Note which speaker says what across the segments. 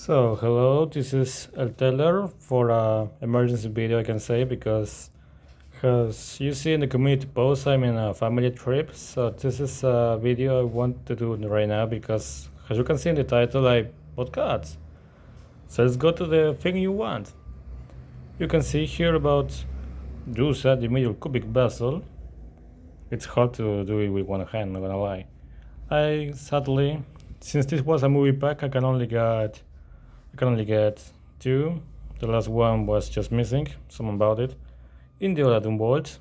Speaker 1: So, hello, this is El Teller for a emergency video, I can say, because as you see in the community post, I'm in a family trip. So, this is a video I want to do right now because, as you can see in the title, I bought cards. So, let's go to the thing you want. You can see here about Jusa, the middle cubic vessel. It's hard to do it with one hand, not gonna lie. I sadly, since this was a movie pack, I can only get two. The last one was just missing. Someone bought it. In the Aladdin Vault,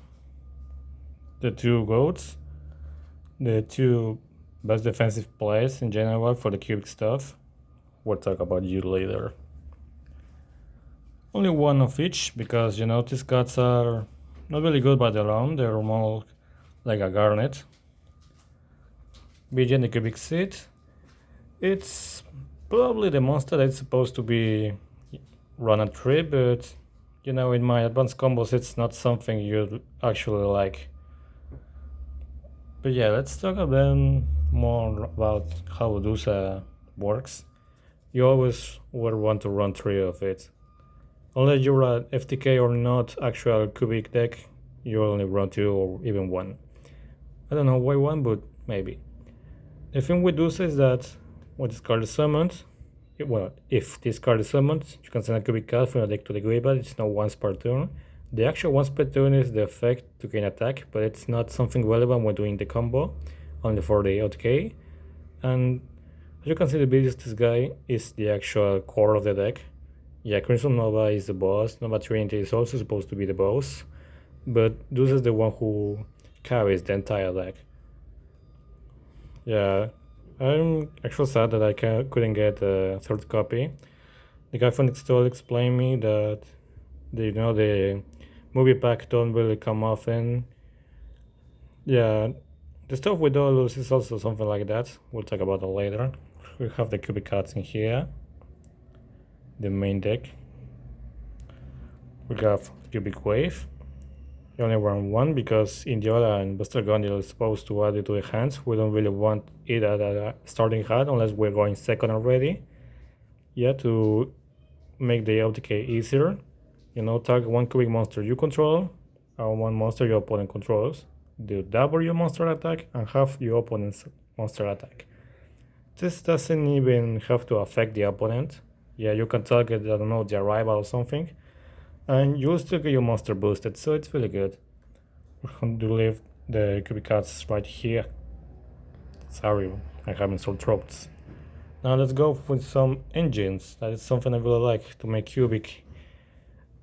Speaker 1: the two goats, the two best defensive plays in general for the cubic stuff. We'll talk about you later. Only one of each because these cards are not really good by their own. They're more like a garnet. BG and the cubic seed. It's probably the monster that's supposed to be run a tree, but in my advanced combos, it's not something you'd actually like. But yeah, let's talk about more about how Medusa works. You always would want to run three of it. Unless you're an FTK or not actual cubic deck, you only run two or even one. I don't know why one, but maybe. The thing with Medusa is that when this card is summoned, if this card is summoned, you can send a cubic card from your deck to the graveyard. It's not once per turn. The actual once per turn is the effect to gain attack, but it's not something relevant when doing the combo, only for the OTK. And as you can see, the biggest this guy is the actual core of the deck. Yeah, Crimson Nova is the boss. Nova Trinity is also supposed to be the boss, but this is the one who carries the entire deck. Yeah, I'm actually sad that I couldn't get a third copy. The guy from next door explained me that the movie pack don't really come often. Yeah, the stuff with Dolus is also something like that. We'll talk about it later. We have the cubic cards in here. The main deck. We have cubic wave. You only run one because Indiola and Buster Gondil is supposed to add it to the hands. We don't really want it at a starting hand unless we're going second already. Yeah, to make the LTK easier. Target one cubic monster you control and one monster your opponent controls. Do double your monster attack and half your opponent's monster attack. This doesn't even have to affect the opponent. Yeah, you can target, I don't know, the arrival or something. And you'll still get your monster boosted, so it's really good. We're going to leave the cubic cards right here. Sorry, I have sore throats. Now let's go with some engines. That is something I really like to make cubic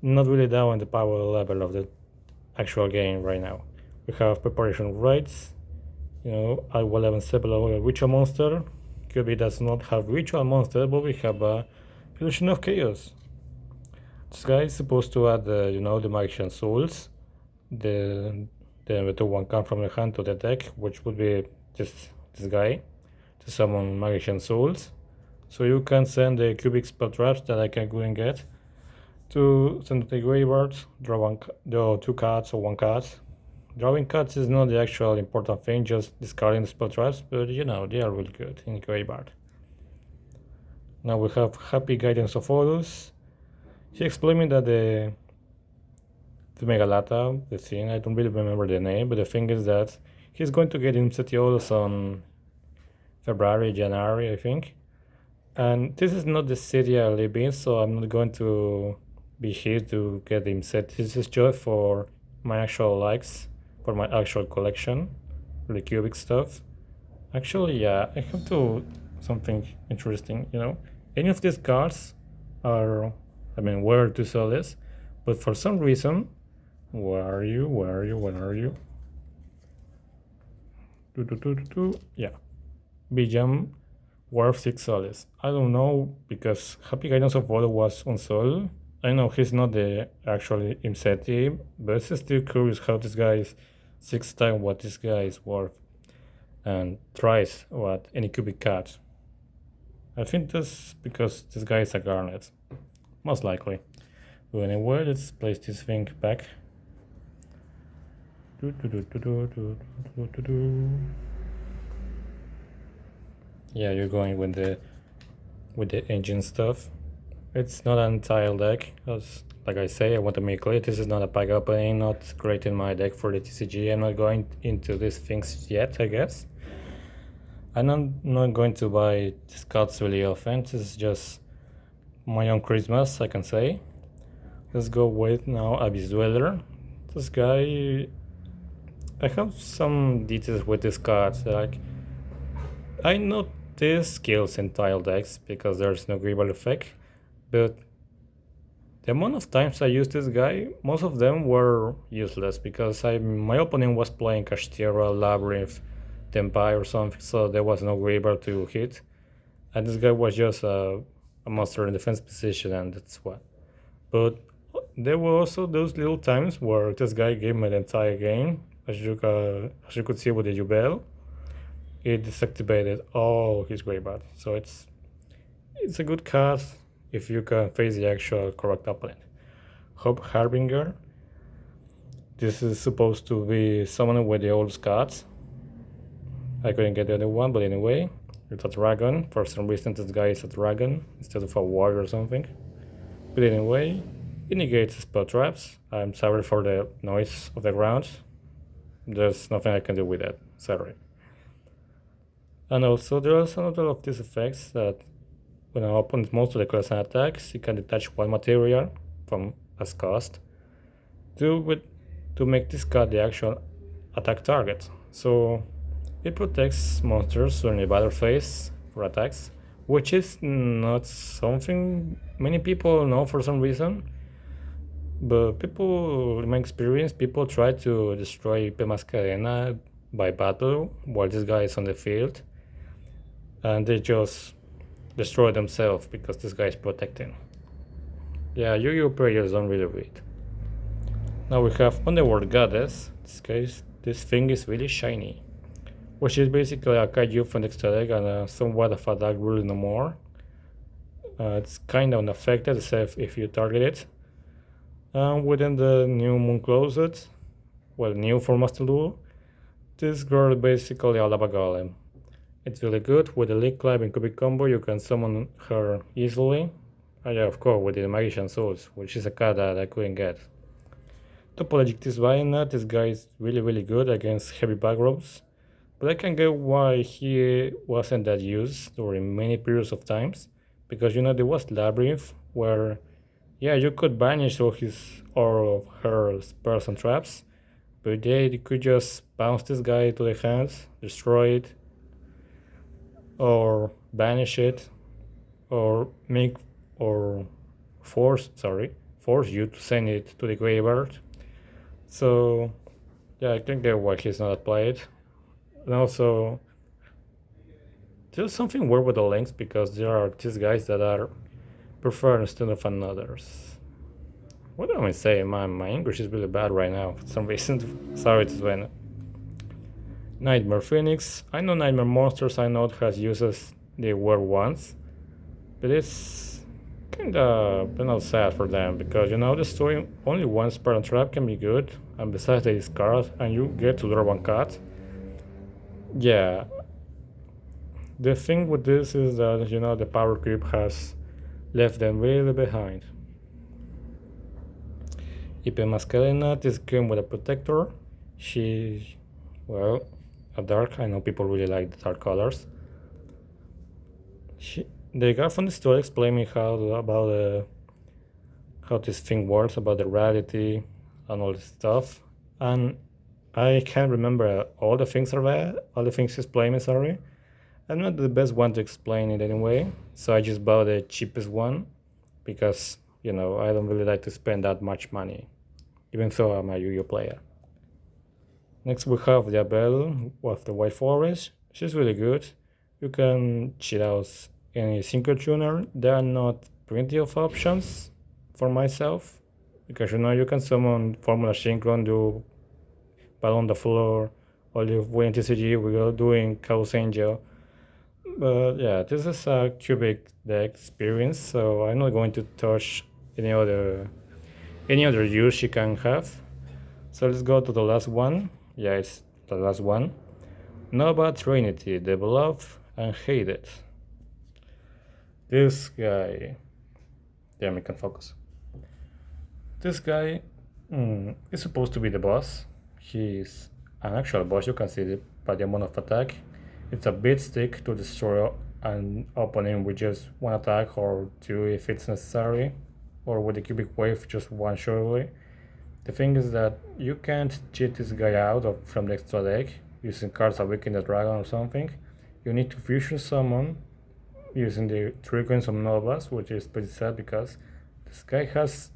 Speaker 1: not really down the power level of the actual game right now. We have preparation rights, I will even stable a ritual monster. Cubic does not have ritual monster, but we have a illusion of chaos. This guy is supposed to add the magician souls. The two one come from the hand to the deck, which would be this guy to summon magician souls. So you can send the cubic spell traps that I can go and get to send to the graveyard, draw two cards or one card. Drawing cards is not the actual important thing, just discarding the spell traps, but they are really good in the graveyard. Now we have Happy Guidance of Horus. He explained me that the Megalata, the thing, I don't really remember the name, but the thing is that he's going to get Imsetiolos on February, January, I think. And this is not the city I live in, so I'm not going to be here to get the Imset. This is just for my actual likes, for my actual collection, the cubic stuff. Actually, yeah, I have to something interesting, Any of these cards are, were to sell this, but for some reason, where are you? Yeah, Bijam worth 6 soles. I don't know because Happy Guidance of Water was on Sol. I know he's not the actual Imseti, but it's still curious how this guy is 6 times what this guy is worth and thrice what any cubic card. I think that's because this guy is a garnet, most likely. But anyway, let's place this thing back. Yeah, you're going with the with the engine stuff. It's not an entire deck, as like I say, I want to make clear this is not a pack opening, not creating my deck for the TCG. I'm not going into these things yet, I guess. I'm not going to buy these cards really often. This is just my own Christmas, I can say. Let's go with now Abyss Dweller. This guy, I have some details with this card. Like, I know these skills in tile decks because there's no Greyball effect, but the amount of times I used this guy, most of them were useless because my opponent was playing Kashtira, Labyrinth, Tempai or something, so there was no Greyball to hit. And this guy was just a monster in defense position, and that's what. But there were also those little times where this guy gave me the entire game, as you could see with the Jubel. It deactivated all his Greyball, so it's a good card if you can face the actual correct opponent. Hope Harbinger. This is supposed to be someone with the old cards. I couldn't get the other one, but anyway, it's a dragon. For some reason, this guy is a dragon instead of a warrior or something. But anyway, it negates spell traps. I'm sorry for the noise of the ground. There's nothing I can do with that. Sorry. And also, there are some of these effects that when an opponent moves to declare an attack, it can detach one material from as cost to make this card the actual attack target. So it protects monsters during the battle phase for attacks, which is not something many people know for some reason. But people, in my experience, people try to destroy P Mascarena by battle while this guy is on the field, and they just destroy themselves because this guy is protecting. Yeah, Yu-Gi-Oh players don't really read. Now we have Underworld Goddess. This thing is really shiny, which is basically a kaiju from the extra deck and somewhat of a dark rule no more. It's kind of unaffected except if you target it. Within the new Moon Closet, well, new for Master Duel, this girl is basically a lava golem. It's really good. With the League Climb and Cubic combo, you can summon her easily. Yeah, of course, with the Magician Souls, which is a card that I couldn't get. Topologic Bayonet, this guy is really good against heavy backrows, but I can get why he wasn't that used during many periods of times, because there was Labyrinth, where yeah, you could banish all of her spells and traps, but they could just bounce this guy to the hands, destroy it, or banish it, or force you to send it to the graveyard. So yeah, I think that's why he's not played. And also, there's something weird with the links because there are these guys that are preferred instead of others. What am I saying? My English is really bad right now for some reason. Sorry to Sven. Nightmare Phoenix. I know Nightmare Monsters, I know it has uses they were once, but it's kinda sad for them because destroying only one spell and trap can be good, and besides they discard and you get to draw one card. Yeah. The thing with this is that the power creep has left them really behind. Ipe Mascarena is game with a protector. She, well, a dark. I know people really like the dark colors. The guy from the store explained me how this thing works, about the rarity and all this stuff, and I can't remember all the things he explained me. Sorry, I'm not the best one to explain it anyway, so I just bought the cheapest one because I don't really like to spend that much money, even though I'm a Yu-Gi-Oh player. Next we have the Abel of the White Forest. She's really good. You can cheat out any synchro tuner. There are not plenty of options for myself because you can summon Formula Synchron, do Battle on the Floor, or if we in TCG we are doing Chaos Angel. But yeah, this is a cubic deck experience, so I'm not going to touch any other use she can have. So let's go to the last one. Yeah, it's the last one. Nova Trinity, the beloved and hated. This guy, yeah, I can focus. This guy is supposed to be the boss. He's an actual boss. You can see it by the amount of attack. It's a bit stick to destroy an opponent with just one attack or two if it's necessary, or with the cubic wave just one surely. The thing is that you can't cheat this guy out from the extra deck using cards that weaken the dragon or something. You need to fusion summon using the three coins of Novas, which is pretty sad because this guy has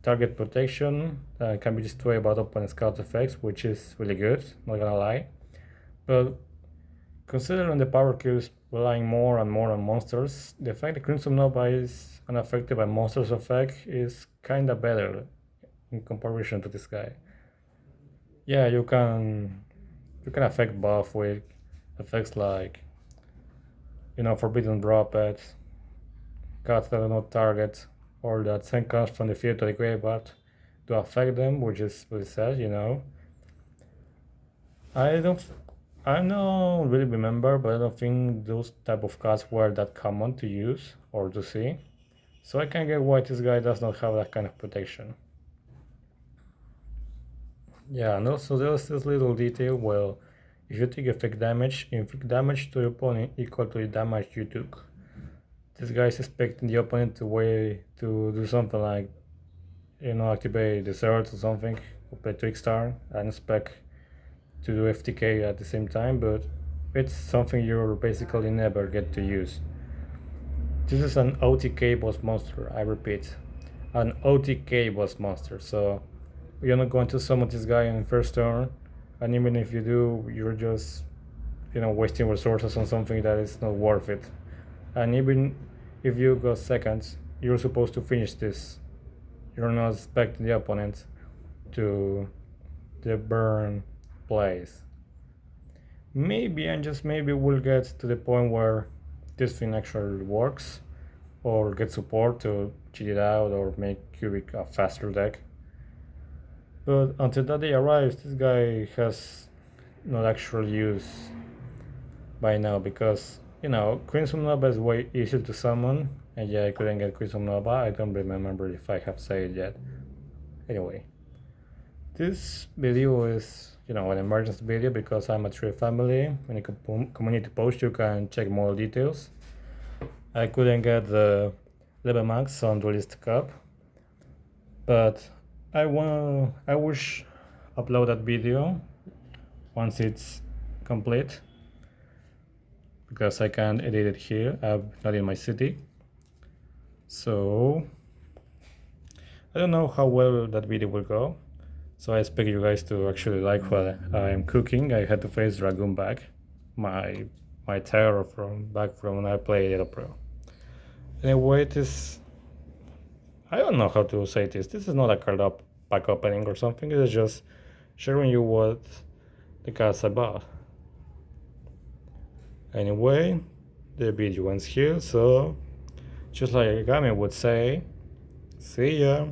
Speaker 1: target protection that can be destroyed by opponent's card effects, which is really good, not gonna lie. But considering the power queue is relying more and more on monsters, the fact that Crimson Nova is unaffected by monsters effect is kinda better in comparison to this guy. Yeah, you can affect buff with effects like forbidden drop it, cards that are not target, or that send cards from the field to the graveyard to affect them, which is really sad. I don't I don't really remember, but I don't think those type of cards were that common to use or to see. So I can get why this guy does not have that kind of protection. Yeah, and also there's this little detail. Well, if you take effect damage, inflict damage to your opponent equal to the damage you took. This guy is expecting the opponent to do something like activate the Zerg or something, or play Trickstar and expect to do FTK at the same time, but it's something you basically never get to use. This is an OTK boss monster, I repeat. An OTK boss monster, so you're not going to summon this guy in first turn, and even if you do, you're just wasting resources on something that is not worth it. And even if you go second, you're supposed to finish this. You're not expecting the opponent to the burn plays. Maybe and just maybe we'll get to the point where this thing actually works, or get support to cheat it out or make Cubic a faster deck. But until that day arrives, this guy has not actual use by now because Crimson Nova is way easier to summon, and yeah, I couldn't get Crimson Nova. I don't remember if I have said it yet. Anyway, this video is an emergency video because I'm a tree family. In a community post you can check more details. I couldn't get the level max on Duelist Cup, but I wish upload that video once it's complete because I can't edit it here. I'm not in my city, so I don't know how well that video will go. So I expect you guys to actually like what I'm cooking. I had to face Dragoon back, my terror from when I played Edo Pro. Anyway, I don't know how to say this. This is not a card pack opening or something. It's just showing you what the cards I bought. Anyway, the video ends here. So, just like Agami would say, see ya.